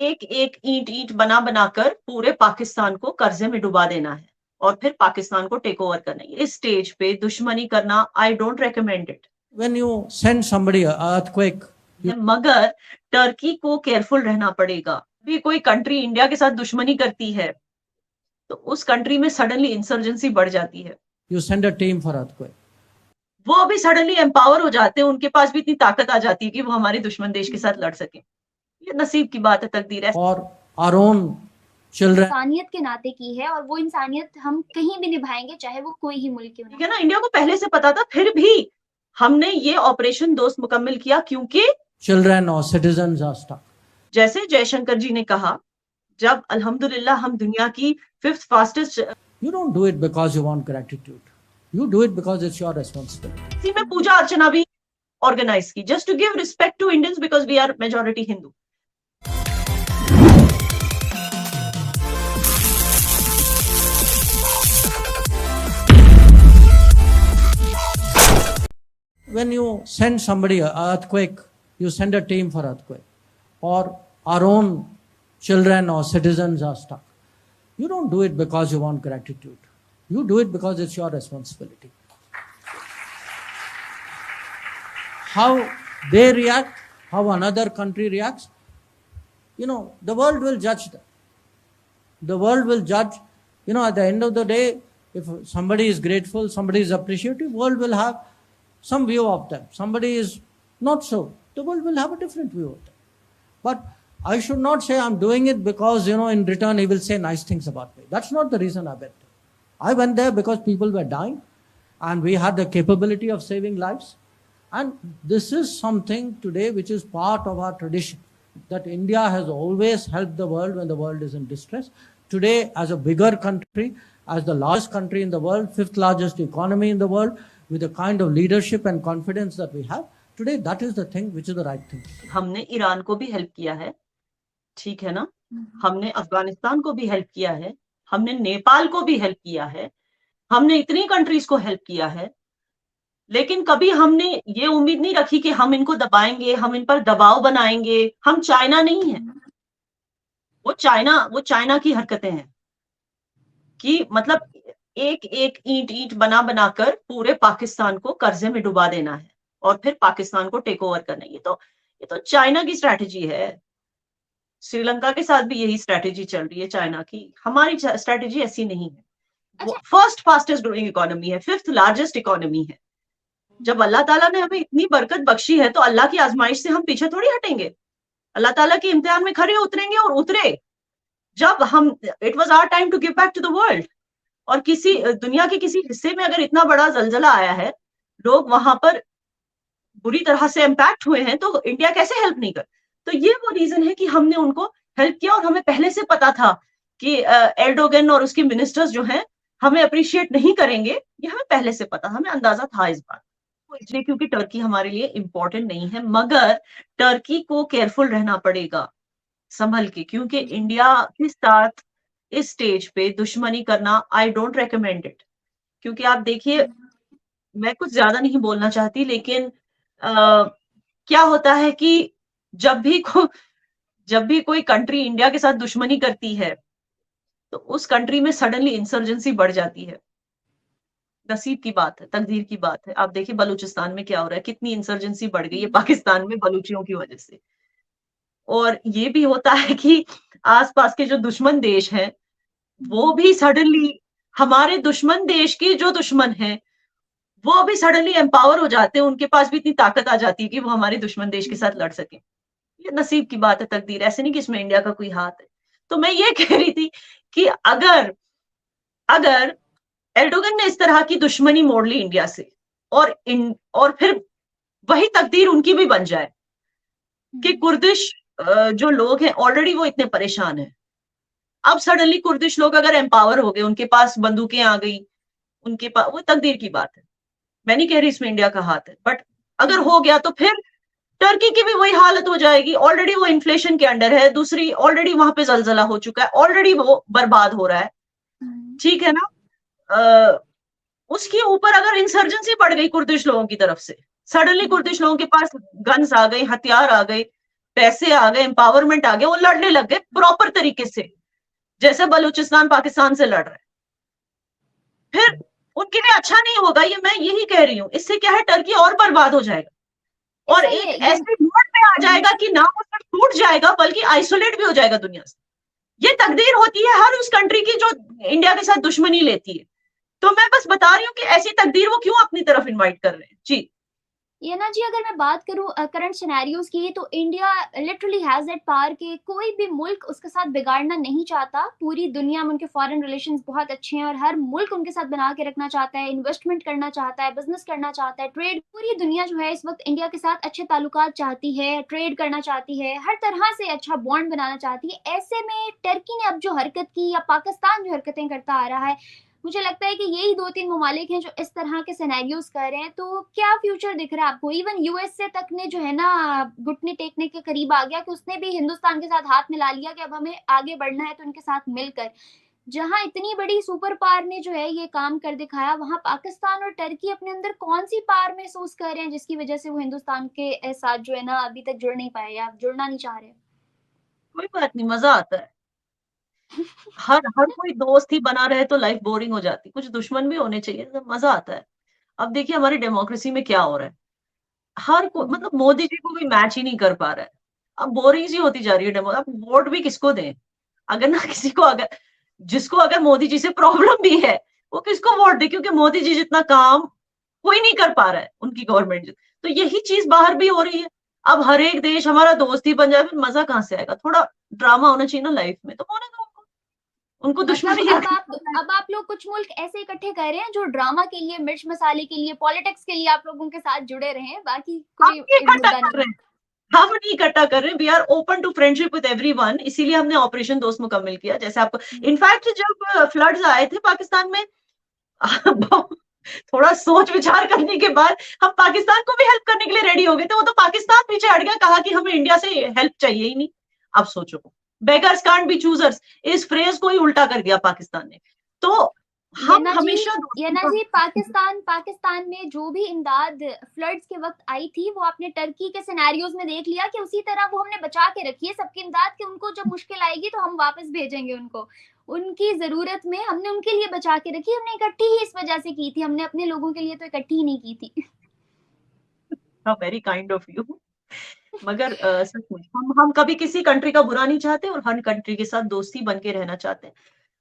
एक एक ईंट ईंट बना बनाकर पूरे पाकिस्तान को कर्जे में डुबा देना है और फिर पाकिस्तान को टेक ओवर करना है। इस स्टेज पे दुश्मनी करना I don't recommend it. When you send somebody an earthquake, मगर टर्की को केयरफुल रहना पड़ेगा। भी कोई कंट्री इंडिया के साथ दुश्मनी करती है तो उस कंट्री में सडनली इंसर्जेंसी बढ़ जाती है। you send a team for earthquake. वो अभी सडनली एम्पावर हो जाते हैं, उनके पास भी इतनी ताकत आ जाती है कि वो हमारे दुश्मन देश के साथ लड़ सके। ये नसीब की बात है, तकदीर है। और our own children. इंसानियत के नाते की है और वो इंसानियत हम कहीं भी निभाएंगे, चाहे वो कोई ही मुल्क क्यों ठीक है ना। इंडिया को पहले से पता था, फिर भी हमने ये ऑपरेशन दोस्त मुकम्मल किया क्योंकि Children or citizens are stuck. जैसे जयशंकर जी ने कहा, जब अल्हम्दुलिल्लाह हम दुनिया की 5th fastest, You don't do it because you want gratitude. You do it because it's your responsibility. इसी में पूजा अर्चना भी ऑर्गेनाइज की, just to give respect to Indians because we are majority Hindu. When you send somebody an earthquake, you send a team for earthquake. Or our own children or citizens are stuck. You don't do it because you want gratitude. You do it because it's your responsibility. How they react, how another country reacts, the world will judge them. The world will judge, at the end of the day, if somebody is grateful, somebody is appreciative, world will have some view of them. Somebody is not so, the world will have a different view of them. But I should not say I'm doing it because, in return he will say nice things about me. That's not the reason I went there. I went there because people were dying and we had the capability of saving lives. And this is something today which is part of our tradition, that India has always helped the world when the world is in distress. Today, as a bigger country, as the largest country in the world, 5th largest economy in the world, with the kind of leadership and confidence that we have, today that is the thing which is the right thing. हमने Iran को भी help किया है, ठीक है ना। हमने अफगानिस्तान को भी हेल्प किया है, हमने नेपाल को भी हेल्प किया है, हमने इतनी कंट्रीज को हेल्प किया है, लेकिन कभी हमने ये उम्मीद नहीं रखी कि हम इनको दबाएंगे, हम इन पर दबाव बनाएंगे। हम चाइना नहीं है, वो चाइना की हरकतें हैं कि मतलब एक एक ईंट ईंट बना बनाकर पूरे पाकिस्तान को कर्जे में डुबा देना है और फिर पाकिस्तान को टेक ओवर करना है। ये तो चाइना की स्ट्रैटेजी है। श्रीलंका के साथ भी यही स्ट्रैटेजी चल रही है चाइना की। हमारी स्ट्रैटेजी ऐसी नहीं है। अच्छा। फर्स्ट फास्टेस्ट ग्रोइंग इकोनॉमी है, 5th लार्जेस्ट इकोनॉमी है। जब अल्लाह ताला ने हमें इतनी बरकत बख्शी है तो अल्लाह की आजमाइश से हम पीछे थोड़ी हटेंगे। अल्लाह ताला के इम्तिहान में खरे उतरेंगे और उतरे। जब हम it was our time to give back to the world, और किसी दुनिया के किसी हिस्से में अगर इतना बड़ा जलजला आया है, लोग वहां पर बुरी तरह से इम्पैक्ट हुए हैं, तो इंडिया कैसे हेल्प नहीं कर। तो ये वो रीजन है कि हमने उनको हेल्प किया और हमें पहले से पता था कि एर्डोगन और उसके मिनिस्टर्स जो हैं हमें अप्रिशिएट नहीं करेंगे। ये हमें पहले से पता, हमें अंदाजा था इस बात। इसलिए क्योंकि टर्की हमारे लिए इंपॉर्टेंट नहीं है, मगर टर्की को केयरफुल रहना पड़ेगा, संभल के, क्योंकि इंडिया के साथ इस स्टेज पे दुश्मनी करना आई डोंट रेकमेंड इट। क्योंकि आप देखिए, मैं कुछ ज्यादा नहीं बोलना चाहती, लेकिन क्या होता है कि जब भी कोई कंट्री इंडिया के साथ दुश्मनी करती है तो उस कंट्री में सडनली इंसर्जेंसी बढ़ जाती है। नसीब की बात है, तकदीर की बात है। आप देखिए बलूचिस्तान में क्या हो रहा है, कितनी इंसर्जेंसी बढ़ गई है पाकिस्तान में बलूचियों की वजह से। और ये भी होता है कि आसपास के जो दुश्मन देश हैं वो भी सडनली, हमारे दुश्मन देश के जो दुश्मन हैं वो भी सडनली एम्पावर हो जाते हैं, उनके पास भी इतनी ताकत आ जाती है कि वो हमारे दुश्मन देश के साथ लड़ सके। ये नसीब की बात है, तकदीर। ऐसे नहीं कि इसमें इंडिया का कोई हाथ है। तो मैं ये कह रही थी कि अगर एर्डोगन ने इस तरह की दुश्मनी मोड़ ली इंडिया से और फिर वही तकदीर उनकी भी बन जाए कि कुर्दिश जो लोग हैं ऑलरेडी वो इतने परेशान हैं, अब सडनली कुर्दिश लोग अगर एम्पावर हो गए, उनके पास बंदूकें आ गई, उनके पास, वो तकदीर की बात है। मैं नहीं कह रही इसमें इंडिया का हाथ है, बट अगर हो गया तो फिर टर्की की भी वही हालत हो जाएगी। ऑलरेडी वो इन्फ्लेशन के अंडर है, दूसरी ऑलरेडी वहां पे जलजला हो चुका है, ऑलरेडी वो बर्बाद हो रहा है, ठीक है ना। उसके ऊपर अगर इंसर्जेंसी बढ़ गई कुर्दिश लोगों की तरफ से, सडनली कुर्दिश लोगों के पास गन्स आ गए, हथियार आ गए, पैसे आ गए, एम्पावरमेंट आ गया, वो लड़ने लग गए प्रॉपर तरीके से, जैसे बलूचिस्तान पाकिस्तान से लड़ रहे हैं। फिर उनके लिए अच्छा नहीं होगा, ये मैं यही कह रही हूँ। इससे क्या है, टर्की और बर्बाद हो जाएगा और ऐसा ही एक है ये। ऐसे मोड पे आ जाएगा कि ना वो सिर्फ टूट जाएगा बल्कि आइसोलेट भी हो जाएगा दुनिया से। ये तकदीर होती है हर उस कंट्री की जो इंडिया के साथ दुश्मनी लेती है। तो मैं बस बता रही हूँ कि ऐसी तकदीर वो क्यों अपनी तरफ इनवाइट कर रहे हैं। जी ये ना जी, अगर मैं बात करूं करंट सिनेरियोज की, तो India literally has that power कि कोई भी मुल्क उसके साथ बिगाड़ना नहीं चाहता। पूरी दुनिया में उनके फॉरेन रिलेशंस बहुत अच्छे हैं और हर मुल्क उनके साथ बना के रखना चाहता है, इन्वेस्टमेंट करना चाहता है, बिजनेस करना चाहता है, ट्रेड। पूरी दुनिया जो है इस वक्त इंडिया के साथ अच्छे ताल्लुकात चाहती है, ट्रेड करना चाहती है, हर तरह से अच्छा बॉन्ड बनाना चाहती है। ऐसे में टर्की ने अब जो हरकत की, या पाकिस्तान जो हरकतें करता आ रहा है, मुझे लगता है कि यही 2-3 ममालिक हैं जो इस तरह के सिनेरियोज कर रहे हैं। तो क्या फ्यूचर दिख रहा है आपको? इवन यूएसए तक ने जो है ना घुटने टेकने के करीब आ गया कि उसने भी हिंदुस्तान के साथ हाथ मिला लिया कि अब हमें आगे बढ़ना है तो इनके साथ मिलकर। जहां इतनी बड़ी सुपर पावर ने जो है ये काम कर दिखाया, वहां पाकिस्तान और टर्की अपने अंदर कौन सी पावर महसूस कर रहे हैं जिसकी वजह से वो हिंदुस्तान के साथ जो है ना अभी तक जुड़ नहीं पाए या जुड़ना नहीं चाह रहे? कोई बात नहीं, मजा आता है। हर हर कोई दोस्त ही बना रहे तो लाइफ बोरिंग हो जाती, कुछ दुश्मन भी होने चाहिए तो मजा आता है। अब देखिए हमारी डेमोक्रेसी में क्या हो रहा है, हर को मतलब मोदी जी को भी मैच ही नहीं कर पा रहा है। अब बोरिंग सी होती जा रही है डेमो। अब वोट भी किसको दें, अगर ना किसी को, अगर जिसको अगर मोदी जी से प्रॉब्लम भी है वो किसको वोट दे, क्योंकि मोदी जी जितना काम कोई नहीं कर पा रहा है उनकी गवर्नमेंट। तो यही चीज बाहर भी हो रही है। अब हर एक देश हमारा दोस्त ही बन जाए, फिर मजा कहाँ से आएगा। थोड़ा ड्रामा होना चाहिए ना लाइफ में, तो होने दो उनको मतलब दुश्मनी अब आप लोग कुछ मुल्क ऐसे इकट्ठे कर रहे हैं जो ड्रामा के लिए, मिर्च मसाले के लिए, पॉलिटिक्स के लिए आप लोगों के साथ जुड़े रहे हैं, बाकी हम कोई नहीं इकट्ठा मुद्दा कर नहीं रहे है। हैं, हम नहीं इकट्ठा कर रहे हैं। We are open to friendship with everyone, इसीलिए हमने ऑपरेशन दोस्त मुकम्मल किया। जैसे आपको इनफैक्ट जब फ्लड्स आए थे पाकिस्तान में थोड़ा सोच विचार करने के बाद हम पाकिस्तान को भी हेल्प करने के लिए रेडी हो गए थे। वो तो पाकिस्तान पीछे हट गया, कहा कि हमें इंडिया से हेल्प चाहिए ही नहीं। अब सोचो, बेगर्स कांट बी चूजर्स, इस फ्रेज को ही उल्टा कर दिया पाकिस्तान ने। तो हम हमेशा ये ना जी, पाकिस्तान में जो भी इमदाद फ्लड्स के वक्त आई थी, वो आपने टर्की के सिनेरियोज में देख लिया कि उसी तरह वो हमने बचा के रखी है सबकी इमदाद, कि उनको जब मुश्किल आएगी तो हम वापस भेजेंगे उनको। उनकी जरूरत में हमने उनके लिए बचा के रखी। हमने इकट्ठी ही इस वजह से की थी, हमने अपने लोगों के लिए तो इकट्ठी ही नहीं की थी। Very kind of you. मगर सचमुच हम कभी किसी कंट्री का बुरा नहीं चाहते और हर कंट्री के साथ दोस्ती बन के रहना चाहते हैं।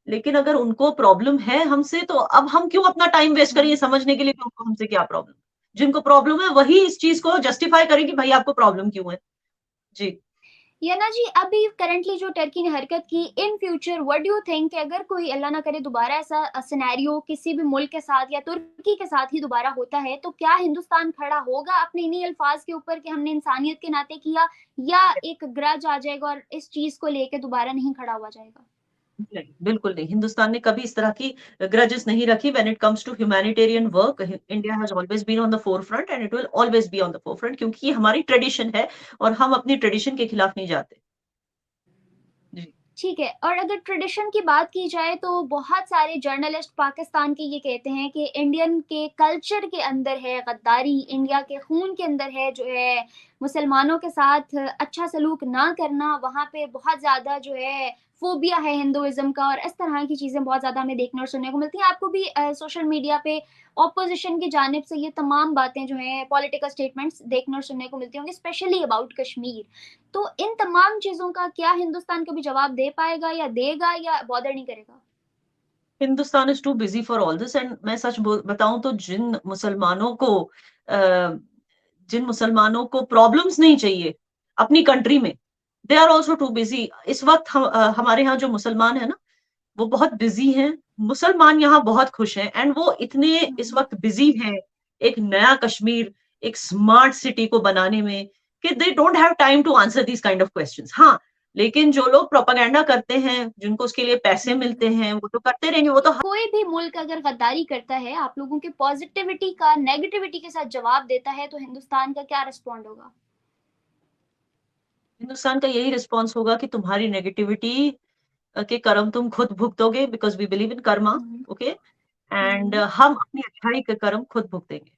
लेकिन अगर उनको प्रॉब्लम है हमसे, तो अब हम क्यों अपना टाइम वेस्ट करें ये समझने के लिए कि उनको हमसे क्या प्रॉब्लम। जिनको प्रॉब्लम है वही इस चीज को जस्टिफाई करें कि भाई आपको प्रॉब्लम क्यों है। जी या ना जी, अभी करंटली जो टर्की ने हरकत की, in future what do you think, अगर कोई अल्लाह ना करे दोबारा ऐसा सिनेरियो किसी भी मुल्क के साथ या तुर्की के साथ ही दोबारा होता है, तो क्या हिंदुस्तान खड़ा होगा अपने इन्हीं अल्फाज के ऊपर कि हमने इंसानियत के नाते किया, या एक ग्रज आ जाएगा और इस चीज को लेके दोबारा नहीं खड़ा हुआ जाएगा? नहीं, बिल्कुल नहीं। हिंदुस्तान ने कभी इस तरह की ग्रजेस नहीं रखी when it comes to humanitarian work. India has always been on the forefront and it will always be on the forefront, क्योंकि ये हमारी ट्रेडिशन है और हम अपनी ट्रेडिशन के खिलाफ नहीं जाते। जी ठीक है। और अगर ट्रेडिशन की बात की जाए तो बहुत सारे जर्नलिस्ट पाकिस्तान के ये कहते हैं कि इंडियन के कल्चर के अंदर है गद्दारी, इंडिया के खून के अंदर है जो है मुसलमानों के साथ अच्छा सलूक ना करना, वहाँ पे बहुत ज्यादा जो है फोबिया है हिंदुइज्म का, और इस तरह की चीजें बहुत ज्यादा हमें देखने और सुनने को मिलती हैं। आपको भी सोशल मीडिया पे ऑपोजिशन की जानिब से ये तमाम बातें जो है पॉलिटिकल स्टेटमेंट्स देखने और सुनने को मिलती होंगी, स्पेशली अबाउट कश्मीर। तो इन तमाम चीजों का क्या हिंदुस्तान कभी जवाब दे पाएगा, या देगा, या बॉदर नहीं करेगा? Hindustan is too busy for all this. And मैं सच बताऊं तो जिन मुसलमानों को प्रॉब्लम्स नहीं चाहिए अपनी कंट्री में, they are also too busy. इस वक्त हमारे यहाँ जो मुसलमान है ना, वो बहुत बिजी हैं। मुसलमान यहाँ बहुत खुश हैं एंड वो इतने इस वक्त बिजी हैं एक नया कश्मीर, एक स्मार्ट सिटी को बनाने में, कि they don't have time to answer these kind of questions. हाँ, लेकिन जो लोग प्रोपागेंडा करते हैं, जिनको उसके लिए पैसे मिलते हैं, वो तो करते रहेंगे। वो तो कोई भी मुल्क अगर गद्दारी करता है, आप लोगों के पॉजिटिविटी का नेगेटिविटी के साथ जवाब देता है, तो हिंदुस्तान का क्या रिस्पॉन्ड होगा? हिंदुस्तान का यही रिस्पॉन्स होगा कि तुम्हारी नेगेटिविटी के कर्म तुम खुद भुगतोगे, because we believe in karma. Hmm. Okay, and hmm. हम अपनी अच्छाई के कर्म खुद भुगतेंगे।